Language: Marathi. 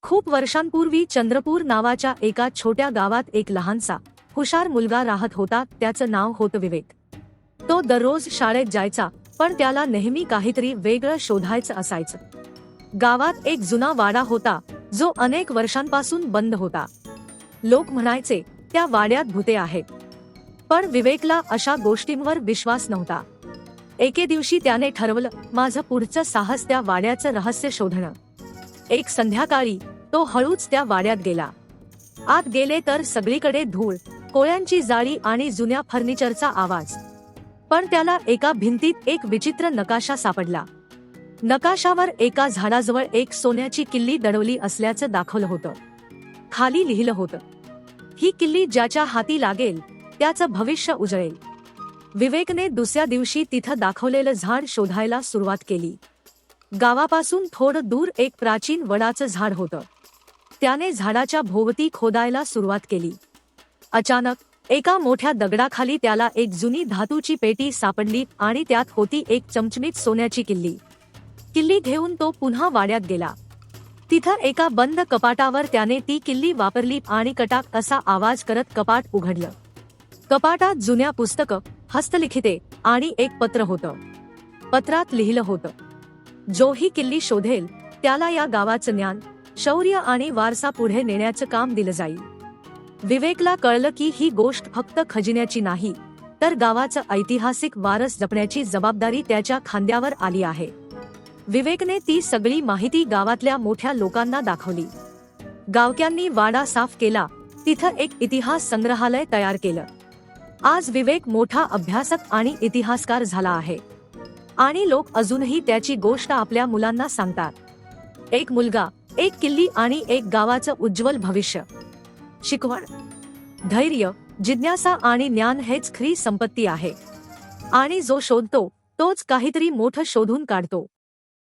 खूप वर्षांपूर्वी चंद्रपूर नावाच्या एका छोट्या गावात एक लहानसा हुशार मुलगा राहत होता. त्याचं नाव होतं विवेक. तो दररोज शाळेत जायचा, पण त्याला नेहमी काहीतरी वेगळं शोधायचं असायचं. गावात एक जुना वाडा होता, जो अनेक वर्षांपासून बंद होता. लोक म्हणायचे, त्या वाड्यात भूते आहेत. पण विवेकला अशा गोष्टींवर विश्वास नव्हता. एके दिवशी त्याने ठरवलं, माझं पुढचं साहस त्या वाड्याचं रहस्य शोधणं. एक संध्याकाळी तो हळूच त्या वाड्यात गेला. आत गेले तर सगळीकडे धूळ, कोळ्यांची जाळी आणि जुन्या फर्निचरचा आवाज. पण त्याला एका भिंतीत एक विचित्र नकाशा सापडला. नकाशावर एका झाडाजवळ एक सोन्याची किल्ली दडवली असल्याचं दाखवलं होतं. खाली लिहिलं होतं, ही किल्ली ज्याच्या हाती लागेल त्याचं भविष्य उजळेल. विवेकने दुसऱ्या दिवशी तिथं दाखवलेलं झाड शोधायला सुरुवात केली. गावापासून थोडं दूर एक प्राचीन वडाचं झाड होतं. त्याने झाडाच्या भोवती खोदायला सुरुवात केली. अचानक एका मोठ्या दगडाखाली त्याला एक जुनी धातूची पेटी सापडली आणि त्यात होती एक चमचमीत सोन्याची किल्ली. किल्ली घेऊन तो पुन्हा वाड्यात गेला. तिथं एका बंद कपाटावर त्याने ती किल्ली वापरली आणि कटाक असा आवाज करत कपाट उघडलं. कपाटात जुन्या पुस्तकं, हस्तलिखिते आणि एक पत्र होतं. पत्रात लिहिलं होतं, जो ही किल्ली शोधेल त्याला या गावाचं ज्ञान, शौर्य आणि वारसा पुढे नेण्याचं काम दिलं जाईल. विवेकला कळलं की ही गोष्ट फक्त खजिन्याची नाही, तर गावाचं ऐतिहासिक वारस जपण्याची जबाबदारी त्याच्या खांद्यावर आली आहे. विवेकने ती सगळी माहिती गावातल्या मोठ्या लोकांना दाखवली. गावक्यांनी वाडा साफ केला, तिथं एक इतिहास संग्रहालय तयार केलं. आज विवेक मोठा अभ्यासक आणि इतिहासकार झाला आहे आणि लोक अजूनही त्याची गोष्ट आपल्या मुलांना सांगतात. एक मुलगा, एक किल्ली आणि एक गावाचं उज्ज्वल भविष्य. शिकवण, धैर्य, जिज्ञासा आणि ज्ञान हेच खरी संपत्ती आहे. आणि जो शोधतो तोच काहीतरी मोठं शोधून काढतो.